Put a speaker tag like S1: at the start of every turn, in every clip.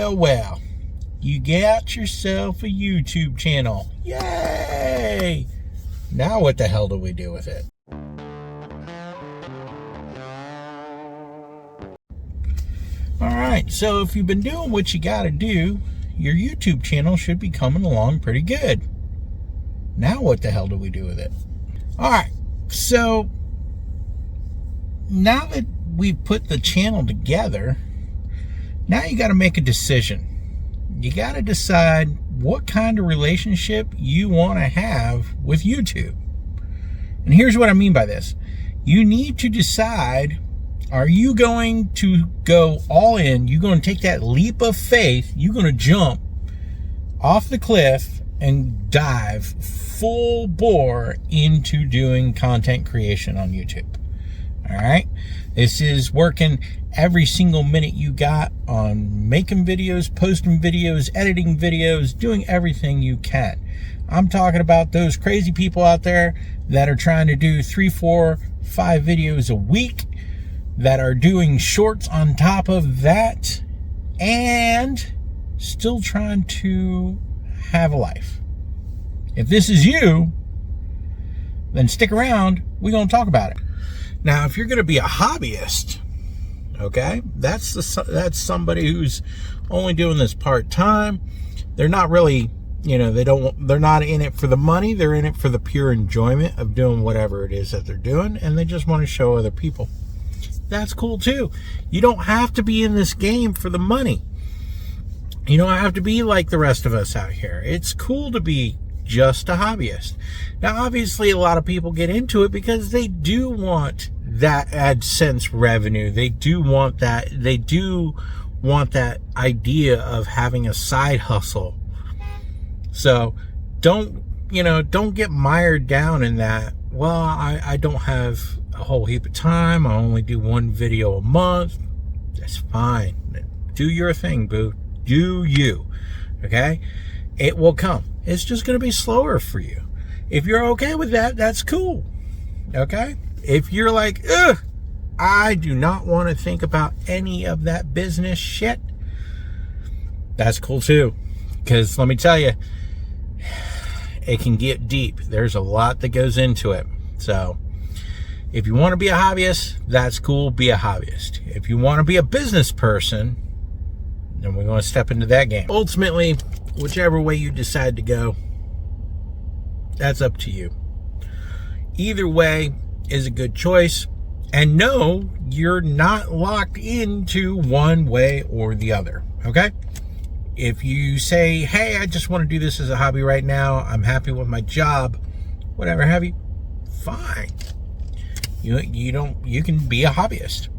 S1: Well. You got yourself a YouTube channel. Yay! Now what the hell do we do with it? Alright, so if you've been doing what you gotta do, your YouTube channel should be coming along pretty good. Now what the hell do we do with it? Alright, so now that we've put the channel together, now you gotta make a decision. You got to decide what kind of relationship you want to have with YouTube. And here's what I mean by this. You need to decide, are you going to go all in? You're going to take that leap of faith. You're going to jump off the cliff and dive full bore into doing content creation on YouTube. All right. This is working every single minute you got on making videos, posting videos, editing videos, doing everything you can. I'm talking about those crazy people out there that are trying to do 3, 4, 5 videos a week, that are doing shorts on top of that, and still trying to have a life. If this is you, then stick around. We're going to talk about it. Now, if you're going to be a hobbyist, okay, that's somebody who's only doing this part-time. They're not really, they're not in it for the money. They're in it for the pure enjoyment of doing whatever it is that they're doing, and they just want to show other people. That's cool too. You don't have to be in this game for the money. You don't have to be like the rest of us out here. It's cool to be just a hobbyist. Now, obviously, a lot of people get into it because they do want that AdSense revenue. They do want that. They do want that idea of having a side hustle. So don't get mired down in that. Well, I don't have a whole heap of time. I only do one video a month. That's fine. Do your thing, boo. Do you. Okay? It will come. It's just going to be slower for you. If you're okay with that, that's cool. Okay? If you're like, ugh, I do not want to think about any of that business shit, that's cool too. Because let me tell you, it can get deep. There's a lot that goes into it. So if you want to be a hobbyist, that's cool. Be a hobbyist. If you want to be a business person, then we're going to step into that game. Ultimately, whichever way you decide to go, that's up to you. Either way is a good choice. And no, you're not locked into one way or the other. Okay? If you say, hey, I just want to do this as a hobby right now, I'm happy with my job, whatever have you, fine. You can be a hobbyist.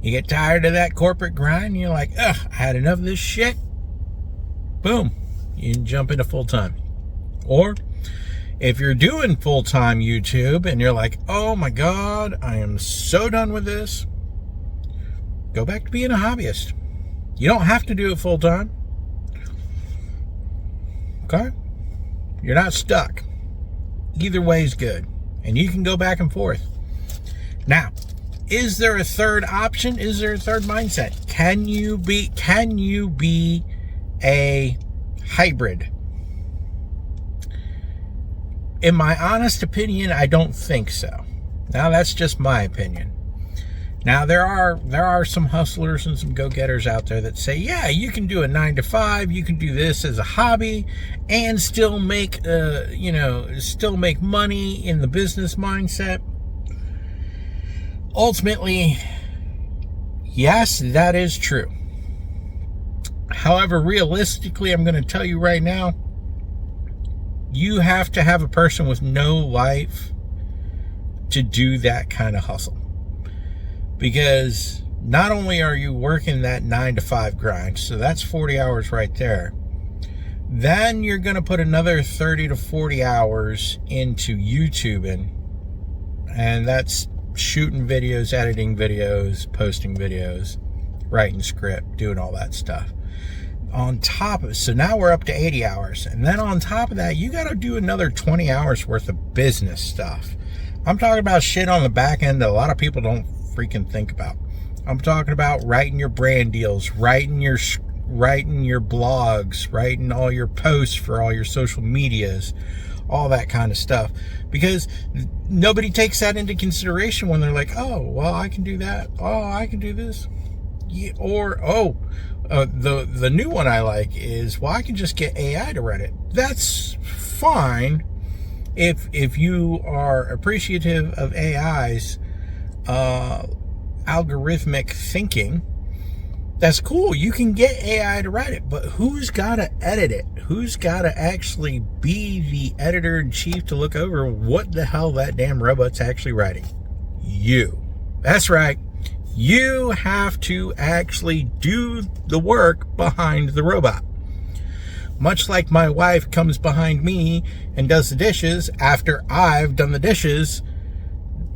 S1: You get tired of that corporate grind, and you're like, ugh, I had enough of this shit. Boom, you can jump into full-time. Or if you're doing full-time YouTube and you're like, oh my God, I am so done with this, go back to being a hobbyist. You don't have to do it full-time. Okay? You're not stuck. Either way is good. And you can go back and forth. Now, is there a third option? Is there a third mindset? Can you be a hybrid? In my honest opinion, I don't think so. Now, that's just my opinion. Now, there are some hustlers and some go-getters out there that say, yeah, you can do a 9-to-5, you can do this as a hobby and still make money in the business mindset. Ultimately, yes, that is true. However, realistically, I'm going to tell you right now, you have to have a person with no life to do that kind of hustle. Because not only are you working that 9-to-5 grind, so that's 40 hours right there, then you're going to put another 30 to 40 hours into YouTubing, and that's shooting videos, editing videos, posting videos, writing script, doing all that stuff. On top of it, so now we're up to 80 hours. And then on top of that, you got to do another 20 hours worth of business stuff. I'm talking about shit on the back end that a lot of people don't freaking think about. I'm talking about writing your brand deals, writing your blogs, writing all your posts for all your social medias, all that kind of stuff. Because nobody takes that into consideration when they're like, oh, well, I can do that. Oh, I can do this. Yeah, or, the new one I like is, well, I can just get AI to write it. That's fine if you are appreciative of AI's algorithmic thinking. That's cool. You can get AI to write it, but who's got to edit it? Who's got to actually be the editor-in-chief to look over what the hell that damn robot's actually writing? You. That's right. You have to actually do the work behind the robot. Much like my wife comes behind me and does the dishes after I've done the dishes,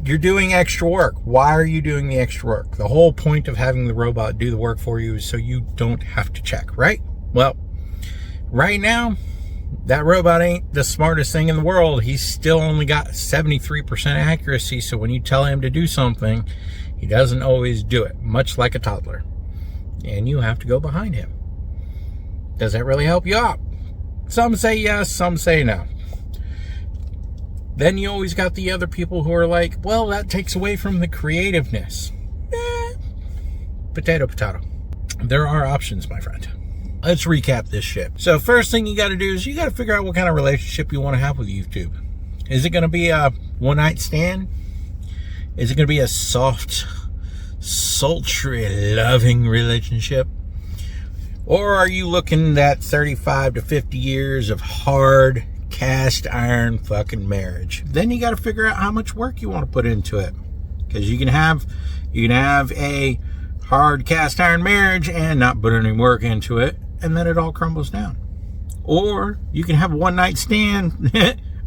S1: you're doing extra work. Why are you doing the extra work? The whole point of having the robot do the work for you is so you don't have to check, right? Well, right now, that robot ain't the smartest thing in the world. He's still only got 73% accuracy, so when you tell him to do something, he doesn't always do it, much like a toddler. And you have to go behind him. Does that really help you out? Some say yes, some say no. Then you always got the other people who are like, well, that takes away from the creativeness. Potato, potato. There are options, my friend. Let's recap this shit. So first thing you got to do is you got to figure out what kind of relationship you want to have with YouTube. Is it going to be a one-night stand? Is it going to be a soft, sultry, loving relationship? Or are you looking at 35 to 50 years of hard, cast iron fucking marriage? Then you got to figure out how much work you want to put into it, because you can have a hard cast iron marriage and not put any work into it, and then it all crumbles down. Or you can have a one night stand.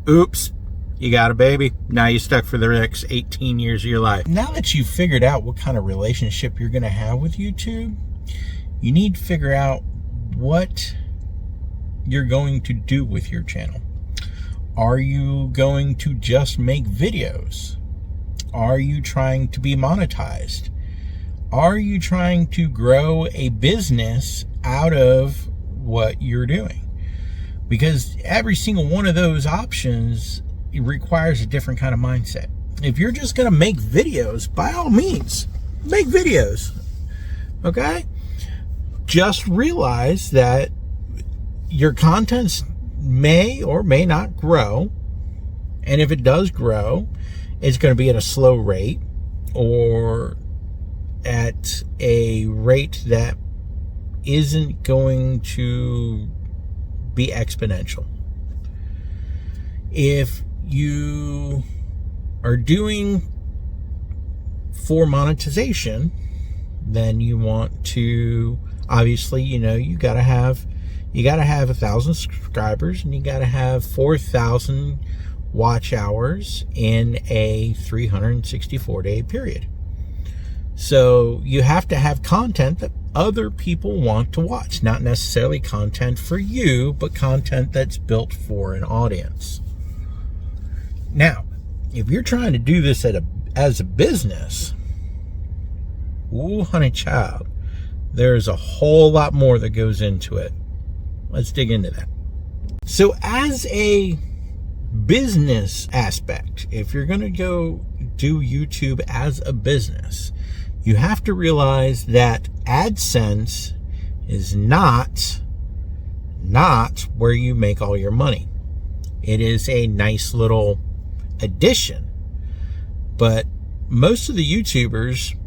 S1: Oops, you got a baby. Now you're stuck for the next 18 years of your life. Now that you've figured out what kind of relationship you're going to have with YouTube, you need to figure out what you're going to do with your channel. Are you going to just make videos? Are you trying to be monetized? Are you trying to grow a business out of what you're doing? Because every single one of those options requires a different kind of mindset. If you're just going to make videos, by all means, make videos. Okay? Just realize that your contents may or may not grow, and if it does grow, it's going to be at a slow rate or at a rate that isn't going to be exponential. If you are doing for monetization, then you want to, obviously, you got to have 1,000 subscribers, and you got to have 4,000 watch hours in a 364-day period. So you have to have content that other people want to watch. Not necessarily content for you, but content that's built for an audience. Now, if you're trying to do this as a business, ooh, honey child, there's a whole lot more that goes into it. Let's dig into that. So as a business aspect, if you're going to go do YouTube as a business, you have to realize that AdSense is not where you make all your money. It is a nice little addition, but most of the YouTubers,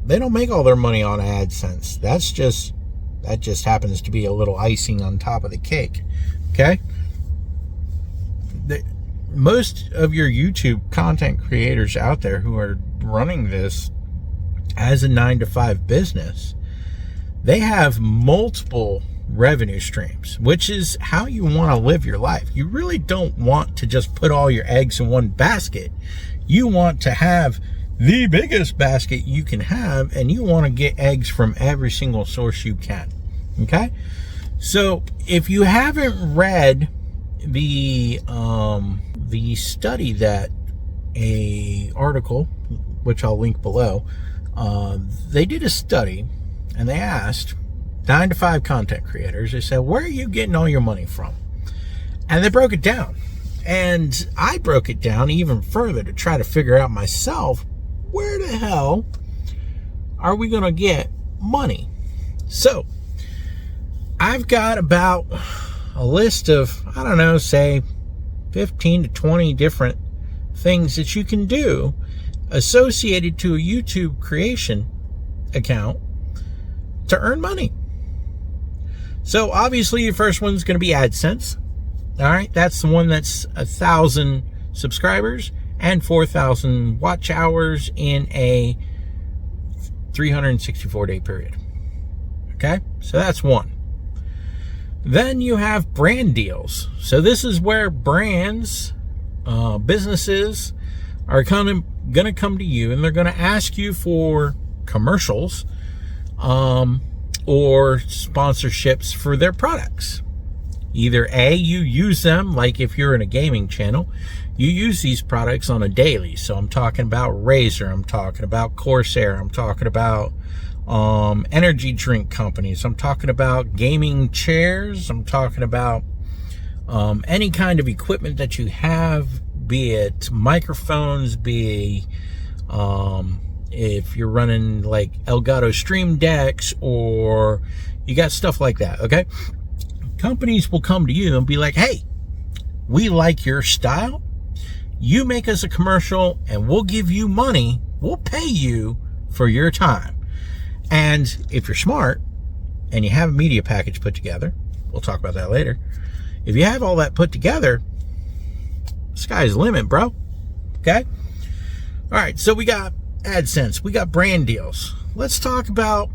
S1: they don't make all their money on AdSense. That just happens to be a little icing on top of the cake. Okay? Most of your YouTube content creators out there who are running this as a 9-to-5 business, they have multiple revenue streams, which is how you want to live your life. You really don't want to just put all your eggs in one basket. You want to have the biggest basket you can have, and you want to get eggs from every single source you can. Okay? So if you haven't read the study that article, which I'll link below, They did a study, and they asked 9 to 5 content creators. They said, where are you getting all your money from? And they broke it down. And I broke it down even further to try to figure out myself, where the hell are we going to get money? So I've got about a list of, I don't know, say 15 to 20 different things that you can do associated to a YouTube creation account to earn money. So obviously your first one's going to be AdSense. All right, that's the one that's 1,000 subscribers and 4,000 watch hours in a 364-day period. Okay, so that's one. Then you have brand deals. So this is where brands, businesses are going to come to you, and they're going to ask you for commercials or sponsorships for their products. Either A, you use them, like if you're in a gaming channel, you use these products on a daily. So I'm talking about Razer, I'm talking about Corsair, I'm talking about energy drink companies, I'm talking about gaming chairs, I'm talking about any kind of equipment that you have, be it microphones, be if you're running like Elgato Stream Decks, or you got stuff like that, okay? Companies will come to you and be like, hey, we like your style. You make us a commercial and we'll give you money. We'll pay you for your time. And if you're smart and you have a media package put together, we'll talk about that later. If you have all that put together, sky's the limit, bro. Okay? All right, so we got AdSense. We got brand deals. Let's talk about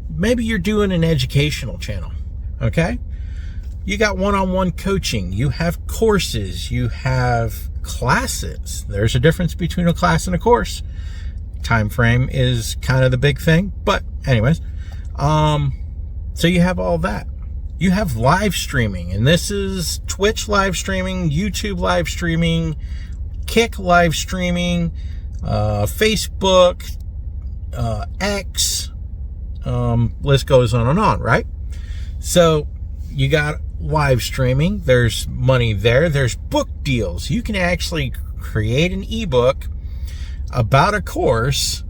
S1: maybe you're doing an educational channel. Okay? You got one-on-one coaching, you have courses, you have classes. There's a difference between a class and a course. Time frame is kind of the big thing, but anyways, so you have all that. You have live streaming, and this is Twitch live streaming, YouTube live streaming, Kick live streaming, Facebook, X, list goes on, right? So you got live streaming, there's money there. There's book deals. You can actually create an ebook about a course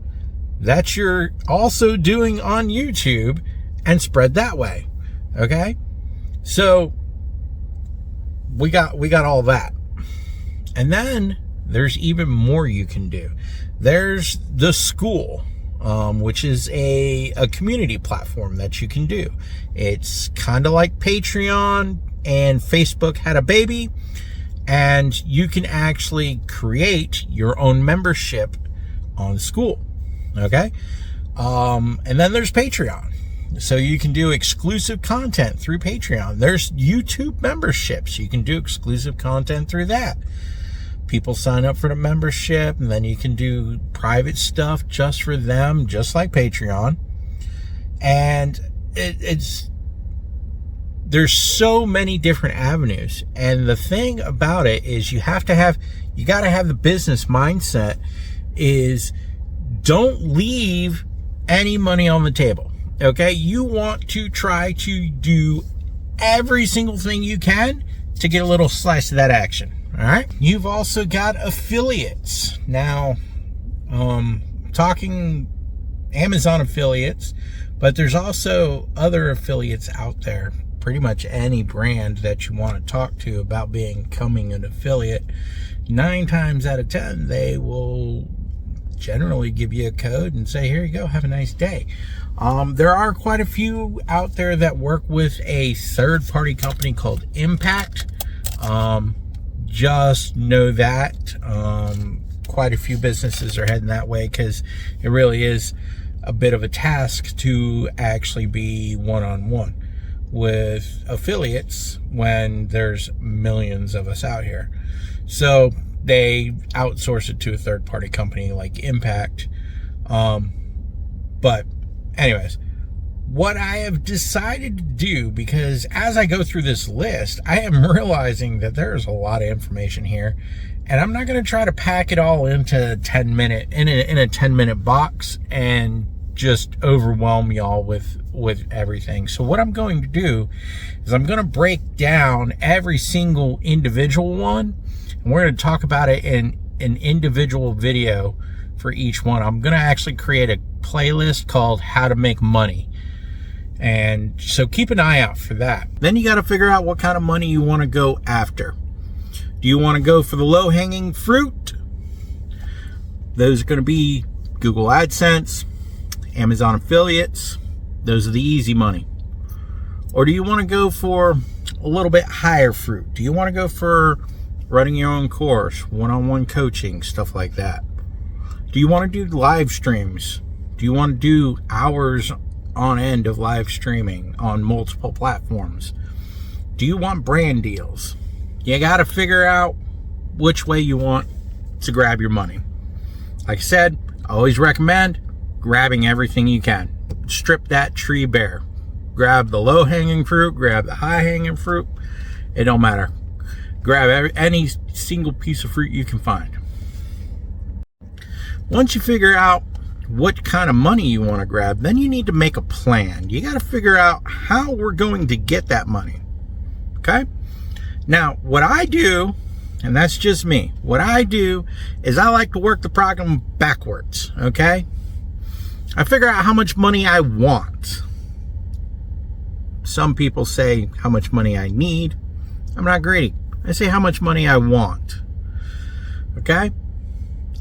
S1: that you're also doing on YouTube and spread that way. Okay? So we got all that. And then there's even more you can do. There's the school, which is a community platform that you can do. It's kind of like Patreon and Facebook had a baby, and you can actually create your own membership on school. Okay? And then there's Patreon. So you can do exclusive content through Patreon. There's YouTube memberships. You can do exclusive content through that. People sign up for the membership, and then you can do private stuff just for them, just like Patreon. And there's so many different avenues. And the thing about it is you got to have the business mindset is don't leave any money on the table. Okay? You want to try to do every single thing you can to get a little slice of that action. All right. You've also got affiliates. Now, talking Amazon affiliates, but there's also other affiliates out there. Pretty much any brand that you want to talk to about becoming an affiliate, 9 times out of 10, they will generally give you a code and say, here you go, have a nice day. There are quite a few out there that work with a third-party company called Impact. Just know that quite a few businesses are heading that way, because it really is a bit of a task to actually be one-on-one with affiliates when there's millions of us out here. So they outsource it to a third-party company like Impact. But anyways, what I have decided to do, because as I go through this list, I am realizing that there's a lot of information here, And I'm not going to try to pack it all into a 10-minute in a 10-minute box and just overwhelm y'all with everything. So what I'm going to do is I'm going to break down every single individual one, and we're going to talk about it in an individual video for each one. I'm going to actually create a playlist called How to Make Money. And so keep an eye out for that. Then you got to figure out what kind of money you want to go after. Do you want to go for the low-hanging fruit? Those are going to be Google AdSense, Amazon affiliates. Those are the easy money. Or do you want to go for a little bit higher fruit? Do you want to go for running your own course, one-on-one coaching, stuff like that? Do you want to do live streams? Do you want to do hours on end of live streaming on multiple platforms? Do you want brand deals? You got to figure out which way you want to grab your money. Like I said, I always recommend grabbing everything you can. Strip that tree bare. Grab the low-hanging fruit, grab the high-hanging fruit. It don't matter. Grab any single piece of fruit you can find. Once you figure out what kind of money you want to grab, then you need to make a plan. You got to figure out how we're going to get that money. Okay? Now, what I do, and that's just me, what I do is I like to work the problem backwards. Okay? I figure out how much money I want. Some people say how much money I need. I'm not greedy. I say how much money I want. Okay?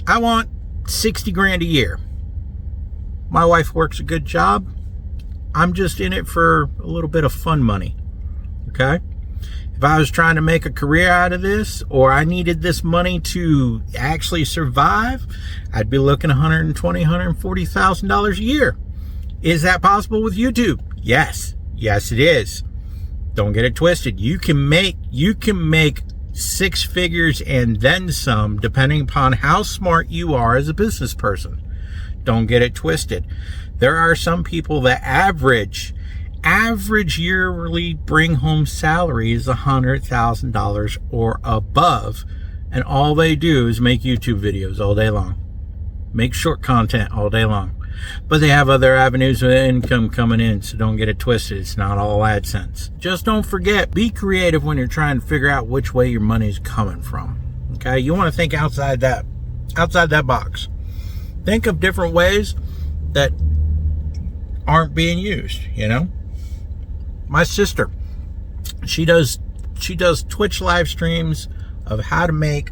S1: I want 60 grand a year. My wife works a good job. I'm just in it for a little bit of fun money. Okay? If I was trying to make a career out of this, or I needed this money to actually survive, I'd be looking $120,000, $140,000 a year. Is that possible with YouTube? Yes. Yes, it is. Don't get it twisted. You can make 6 figures and then some, depending upon how smart you are as a business person. Don't get it twisted. There are some people that average yearly bring home salary is $100,000 or above, and all they do is make YouTube videos all day long, make short content all day long. But they have other avenues of income coming in, so don't get it twisted. It's not all AdSense. Just don't forget, be creative when you're trying to figure out which way your money's coming from. Okay, you want to think outside that box. Think of different ways that aren't being used. You know, my sister, she does Twitch live streams of how to make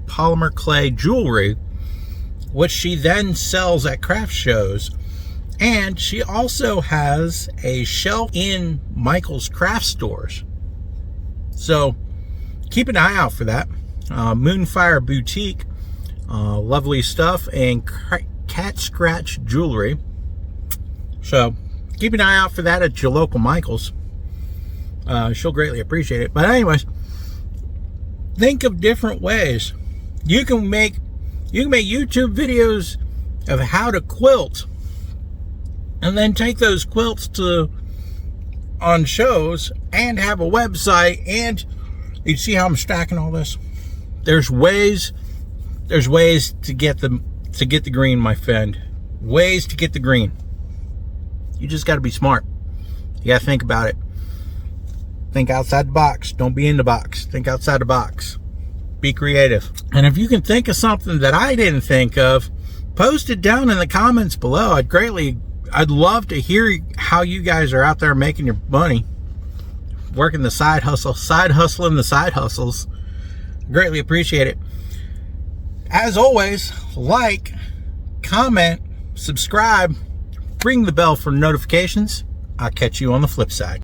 S1: polymer clay jewelry, which she then sells at craft shows. And she also has a shelf in Michael's craft stores. So keep an eye out for that. Moonfire Boutique, lovely stuff, and cat scratch jewelry. So keep an eye out for that at your local Michael's. She'll greatly appreciate it. But anyways, think of different ways. You can make YouTube videos of how to quilt, and then take those quilts on shows and have a website. And you see how I'm stacking all this? There's ways to get the green, my friend. Ways to get the green. You just got to be smart. You got to think about it. Think outside the box. Don't be in the box. Think outside the box. Be creative. And if you can think of something that I didn't think of, post it down in the comments below. I'd love to hear how you guys are out there making your money, working the side hustling the side hustles. Greatly appreciate it. As always, like, comment, subscribe, ring the bell for notifications. I'll catch you on the flip side.